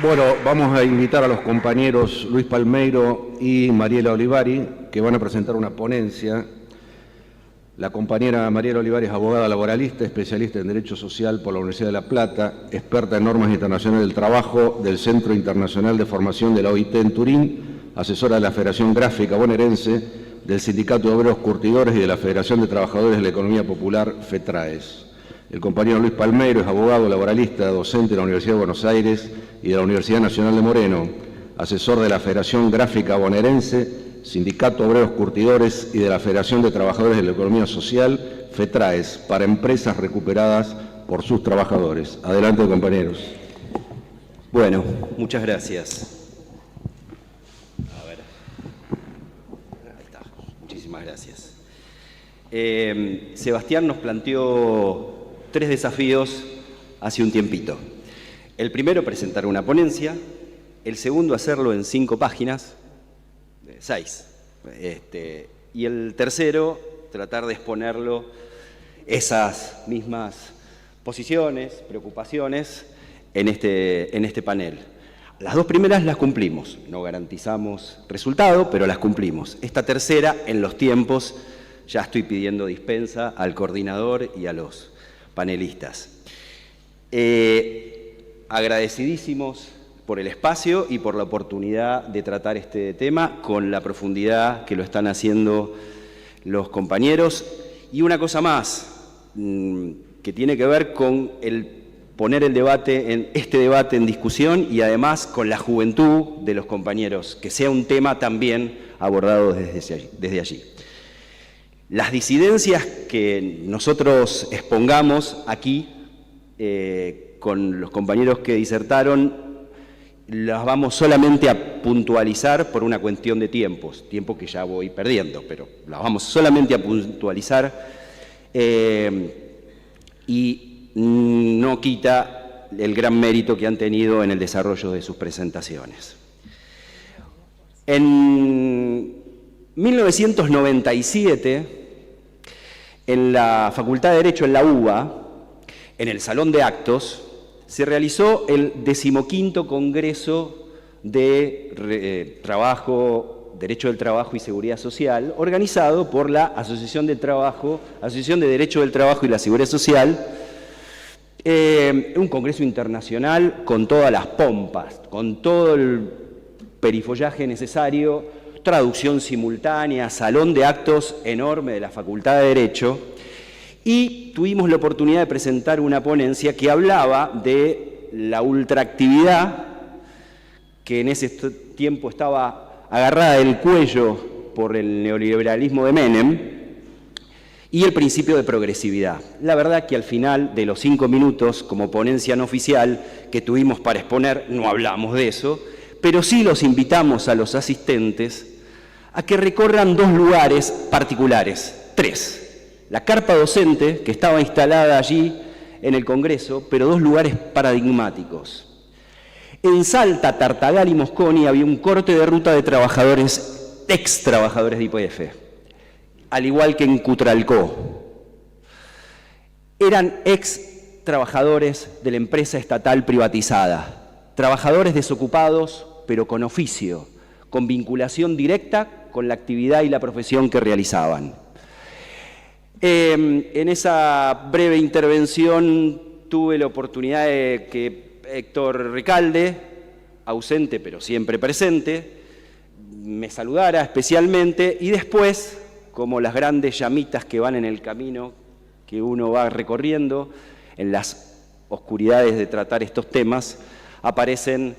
Bueno, vamos a invitar a los compañeros Luis Palmeiro y Mariela Olivari, que van a presentar una ponencia. La compañera Mariela Olivari es abogada laboralista, especialista en Derecho Social por la Universidad de La Plata, experta en normas internacionales del trabajo del Centro Internacional de Formación de la OIT en Turín, asesora de la Federación Gráfica Bonaerense, del Sindicato de Obreros Curtidores y de la Federación de Trabajadores de la Economía Popular, FETRAES. El compañero Luis Palmeiro es abogado laboralista, docente de la Universidad de Buenos Aires y de la Universidad Nacional de Moreno, asesor de la Federación Gráfica Bonaerense, Sindicato de Obreros Curtidores y de la Federación de Trabajadores de la Economía Social, FETRAES, para empresas recuperadas por sus trabajadores. Adelante, compañeros. Bueno, muchas gracias. A ver. Ahí está. Muchísimas gracias. Sebastián nos planteó 3 desafíos hace un tiempito. El primero, presentar una ponencia. El segundo, hacerlo en 5 páginas. 6. Y el tercero, tratar de exponerlo, esas mismas posiciones, preocupaciones, en este panel. Las 2 primeras las cumplimos. No garantizamos resultado, pero las cumplimos. Esta tercera, en los tiempos, ya estoy pidiendo dispensa al coordinador y a los panelistas. Agradecidísimos por el espacio y por la oportunidad de tratar este tema con la profundidad que lo están haciendo los compañeros. Y una cosa más, que tiene que ver con el poner este debate en discusión y además con la juventud de los compañeros, que sea un tema también abordado desde allí. Las disidencias que nosotros expongamos aquí con los compañeros que disertaron, las vamos solamente a puntualizar por una cuestión de tiempos, tiempo que ya voy perdiendo, pero las vamos solamente a puntualizar y no quita el gran mérito que han tenido en el desarrollo de sus presentaciones. En 1997, en la Facultad de Derecho en la UBA, en el Salón de Actos, se realizó el 15º Congreso de Derecho del Trabajo y Seguridad Social, organizado por la Asociación de Derecho del Trabajo y la Seguridad Social, un congreso internacional con todas las pompas, con todo el perifollaje necesario, traducción simultánea, salón de actos enorme de la Facultad de Derecho, y tuvimos la oportunidad de presentar una ponencia que hablaba de la ultraactividad, que en ese tiempo estaba agarrada del cuello por el neoliberalismo de Menem, y el principio de progresividad. La verdad que al final de los 5 minutos, como ponencia no oficial que tuvimos para exponer, no hablamos de eso, pero sí los invitamos a los asistentes a que recorran 2 lugares particulares, 3. La carpa docente, que estaba instalada allí en el Congreso, pero 2 lugares paradigmáticos. En Salta, Tartagal y Mosconi había un corte de ruta de trabajadores, ex trabajadores de YPF, al igual que en Cutralcó. Eran ex trabajadores de la empresa estatal privatizada, trabajadores desocupados, pero con oficio, con vinculación directa con la actividad y la profesión que realizaban. En esa breve intervención tuve la oportunidad de que Héctor Recalde, ausente pero siempre presente, me saludara especialmente y después, como las grandes llamitas que van en el camino que uno va recorriendo, en las oscuridades de tratar estos temas, aparecen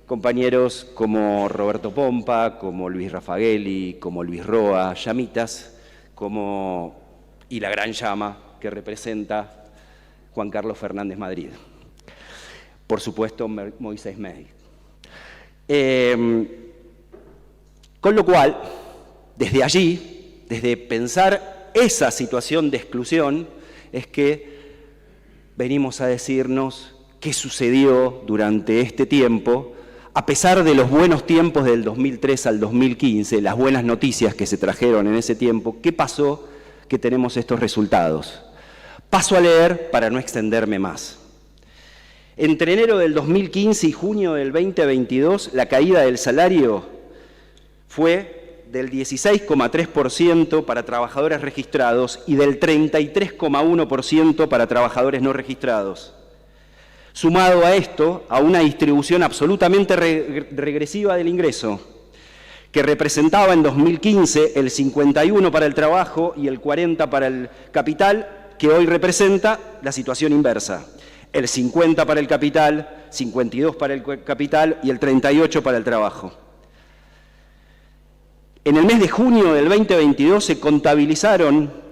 compañeros como Roberto Pompa, como Luis Raffagelli, como Luis Roa, llamitas, y la gran llama que representa Juan Carlos Fernández Madrid. Por supuesto, Moisés May. Con lo cual, desde allí, desde pensar esa situación de exclusión, es que venimos a decirnos qué sucedió durante este tiempo, a pesar de los buenos tiempos del 2003 al 2015, las buenas noticias que se trajeron en ese tiempo, ¿qué pasó que tenemos estos resultados? Paso a leer para no extenderme más. Entre enero del 2015 y junio del 2022, la caída del salario fue del 16,3% para trabajadores registrados y del 33,1% para trabajadores no registrados. Sumado a esto, a una distribución absolutamente regresiva del ingreso, que representaba en 2015 el 51% para el trabajo y el 40% para el capital, que hoy representa la situación inversa. El 50% para el capital, 52% para el capital y el 38% para el trabajo. En el mes de junio del 2022 se contabilizaron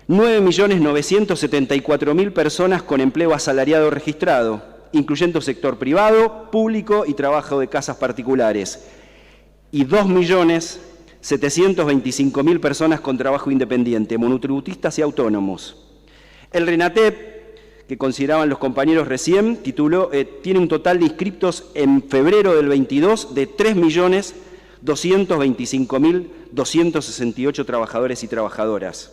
9.974.000 personas con empleo asalariado registrado, incluyendo sector privado, público y trabajo de casas particulares, y 2.725.000 personas con trabajo independiente, monotributistas y autónomos. El RENATEP, que consideraban los compañeros recién, tiene un total de inscriptos en febrero del 22 de 3.225.268 trabajadores y trabajadoras.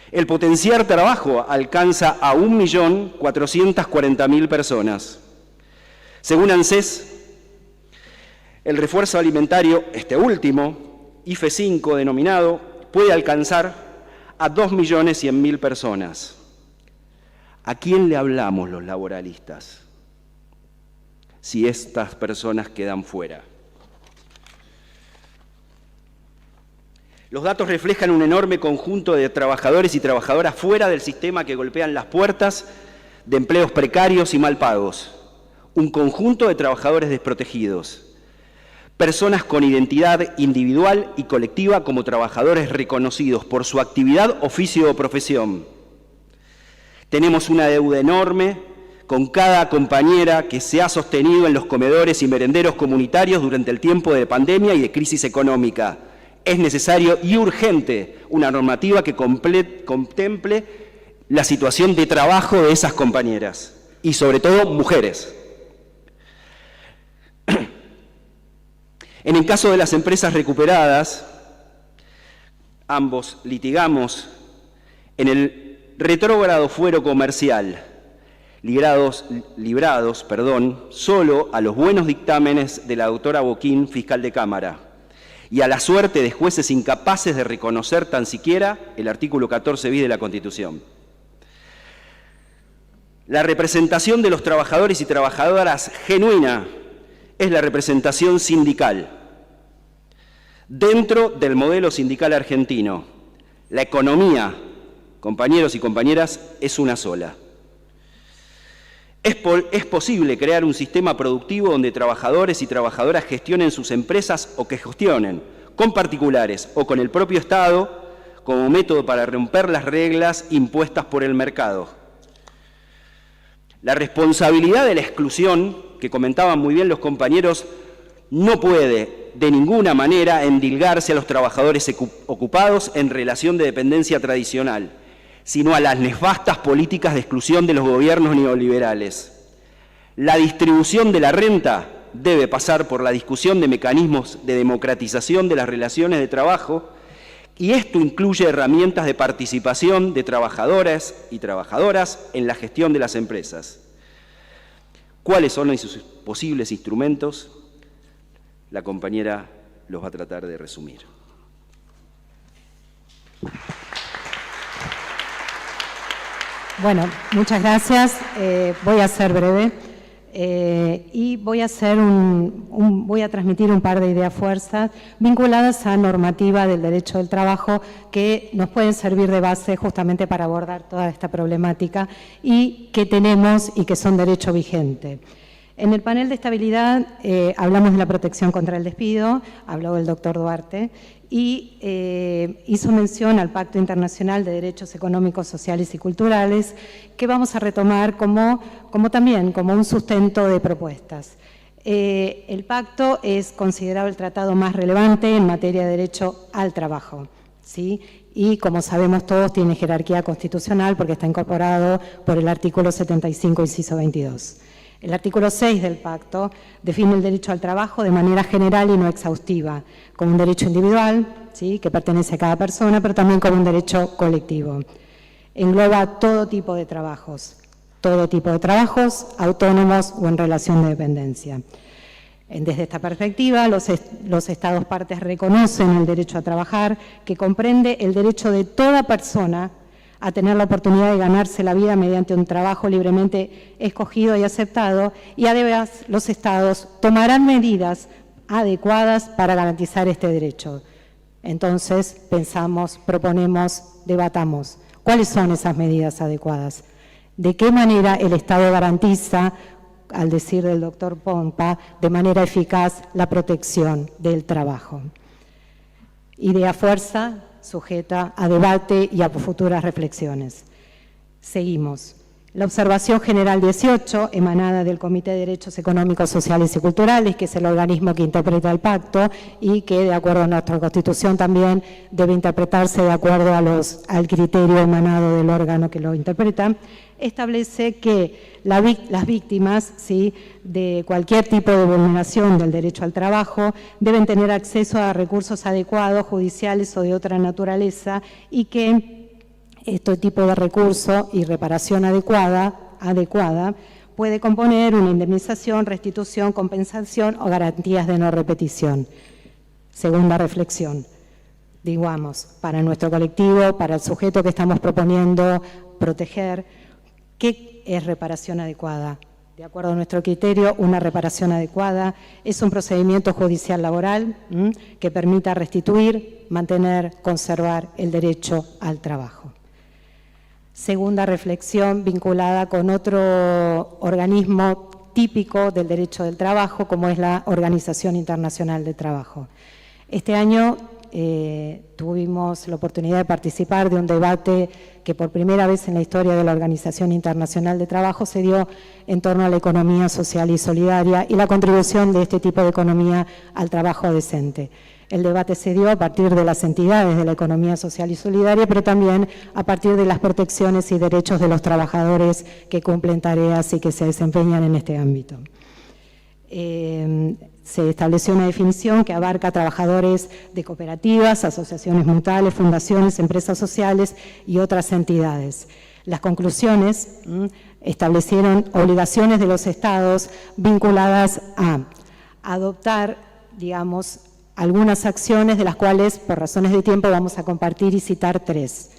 El potenciar trabajo alcanza a 1.440.000 personas. Según ANSES, el refuerzo alimentario, este último, IFE 5 denominado, puede alcanzar a 2.100.000 personas. ¿A quién le hablamos los laboralistas si estas personas quedan fuera? Los datos reflejan un enorme conjunto de trabajadores y trabajadoras fuera del sistema que golpean las puertas de empleos precarios y mal pagos. Un conjunto de trabajadores desprotegidos. Personas con identidad individual y colectiva como trabajadores reconocidos por su actividad, oficio o profesión. Tenemos una deuda enorme con cada compañera que se ha sostenido en los comedores y merenderos comunitarios durante el tiempo de pandemia y de crisis económica. Es necesario y urgente una normativa que contemple la situación de trabajo de esas compañeras y sobre todo mujeres. En el caso de las empresas recuperadas, ambos litigamos en el retrógrado fuero comercial, librados, solo a los buenos dictámenes de la doctora Boquín, fiscal de Cámara, y a la suerte de jueces incapaces de reconocer tan siquiera el artículo 14 bis de la Constitución. La representación de los trabajadores y trabajadoras genuina es la representación sindical. Dentro del modelo sindical argentino, la economía, compañeros y compañeras, es una sola. Es posible crear un sistema productivo donde trabajadores y trabajadoras gestionen sus empresas o que gestionen con particulares o con el propio Estado como método para romper las reglas impuestas por el mercado. La responsabilidad de la exclusión, que comentaban muy bien los compañeros, no puede de ninguna manera endilgarse a los trabajadores ocupados en relación de dependencia tradicional, sino a las nefastas políticas de exclusión de los gobiernos neoliberales. La distribución de la renta debe pasar por la discusión de mecanismos de democratización de las relaciones de trabajo, y esto incluye herramientas de participación de trabajadores y trabajadoras en la gestión de las empresas. ¿Cuáles son sus posibles instrumentos? La compañera los va a tratar de resumir. Bueno, muchas gracias. Voy a ser breve y voy a transmitir un par de ideas fuerzas vinculadas a normativa del derecho del trabajo que nos pueden servir de base justamente para abordar toda esta problemática y que tenemos y que son derecho vigente. En el panel de estabilidad hablamos de la protección contra el despido, habló el doctor Duarte, y hizo mención al Pacto Internacional de Derechos Económicos, Sociales y Culturales, que vamos a retomar como un sustento de propuestas. El pacto es considerado el tratado más relevante en materia de derecho al trabajo, ¿sí? Y como sabemos todos tiene jerarquía constitucional porque está incorporado por el artículo 75, inciso 22. El artículo 6 del pacto define el derecho al trabajo de manera general y no exhaustiva, como un derecho individual, ¿sí?, que pertenece a cada persona, pero también como un derecho colectivo. Engloba todo tipo de trabajos, todo tipo de trabajos, autónomos o en relación de dependencia. Desde esta perspectiva, los Estados partes reconocen el derecho a trabajar, que comprende el derecho de toda persona a tener la oportunidad de ganarse la vida mediante un trabajo libremente escogido y aceptado, y además los Estados tomarán medidas adecuadas para garantizar este derecho. Entonces, pensamos, proponemos, debatamos. ¿Cuáles son esas medidas adecuadas? ¿De qué manera el Estado garantiza, al decir del doctor Pompa, de manera eficaz la protección del trabajo? Idea fuerza, sujeta a debate y a futuras reflexiones. Seguimos. La observación general 18, emanada del Comité de Derechos Económicos, Sociales y Culturales, que es el organismo que interpreta el pacto y que, de acuerdo a nuestra Constitución, también debe interpretarse de acuerdo a al criterio emanado del órgano que lo interpreta, establece que las víctimas, ¿sí?, de cualquier tipo de vulneración del derecho al trabajo deben tener acceso a recursos adecuados, judiciales o de otra naturaleza, y que este tipo de recurso y reparación adecuada puede componer una indemnización, restitución, compensación o garantías de no repetición. Segunda reflexión, digamos, para nuestro colectivo, para el sujeto que estamos proponiendo proteger, ¿qué es reparación adecuada? De acuerdo a nuestro criterio, una reparación adecuada es un procedimiento judicial laboral que permita restituir, mantener, conservar el derecho al trabajo. Segunda reflexión vinculada con otro organismo típico del derecho del trabajo, como es la Organización Internacional del Trabajo. Este año tuvimos la oportunidad de participar de un debate que por primera vez en la historia de la Organización Internacional de Trabajo se dio en torno a la economía social y solidaria y la contribución de este tipo de economía al trabajo decente. El debate se dio a partir de las entidades de la economía social y solidaria, pero también a partir de las protecciones y derechos de los trabajadores que cumplen tareas y que se desempeñan en este ámbito. Se estableció una definición que abarca trabajadores de cooperativas, asociaciones mutuales, fundaciones, empresas sociales y otras entidades. Las conclusiones establecieron obligaciones de los Estados vinculadas a adoptar, digamos, algunas acciones de las cuales, por razones de tiempo, vamos a compartir y citar 3.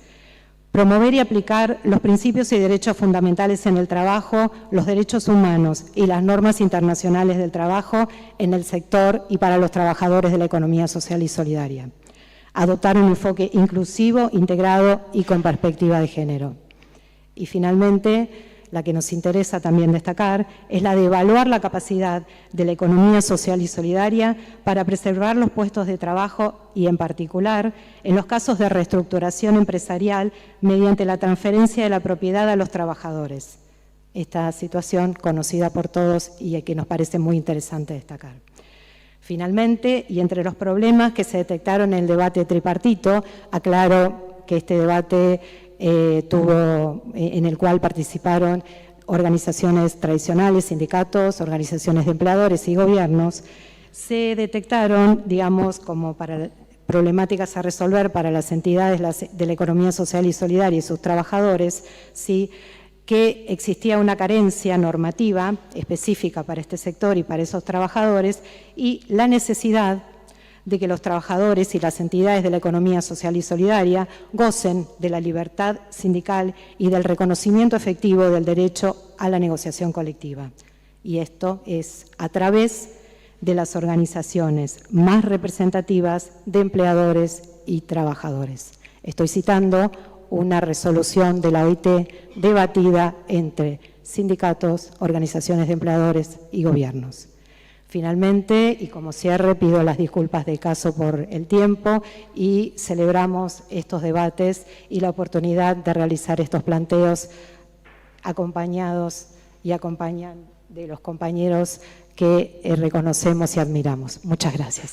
Promover y aplicar los principios y derechos fundamentales en el trabajo, los derechos humanos y las normas internacionales del trabajo en el sector y para los trabajadores de la economía social y solidaria. Adoptar un enfoque inclusivo, integrado y con perspectiva de género. Y finalmente, la que nos interesa también destacar, es la de evaluar la capacidad de la economía social y solidaria para preservar los puestos de trabajo y, en particular, en los casos de reestructuración empresarial mediante la transferencia de la propiedad a los trabajadores. Esta situación conocida por todos y que nos parece muy interesante destacar. Finalmente, y entre los problemas que se detectaron en el debate tripartito, aclaro que este debate en el cual participaron organizaciones tradicionales, sindicatos, organizaciones de empleadores y gobiernos, se detectaron, digamos, como para problemáticas a resolver para las entidades de la economía social y solidaria y sus trabajadores, ¿sí?, que existía una carencia normativa específica para este sector y para esos trabajadores, y la necesidad de que los trabajadores y las entidades de la economía social y solidaria gocen de la libertad sindical y del reconocimiento efectivo del derecho a la negociación colectiva. Y esto es a través de las organizaciones más representativas de empleadores y trabajadores. Estoy citando una resolución de la OIT debatida entre sindicatos, organizaciones de empleadores y gobiernos. Finalmente, y como cierre, pido las disculpas de caso por el tiempo y celebramos estos debates y la oportunidad de realizar estos planteos acompañados y acompañan de los compañeros que reconocemos y admiramos. Muchas gracias.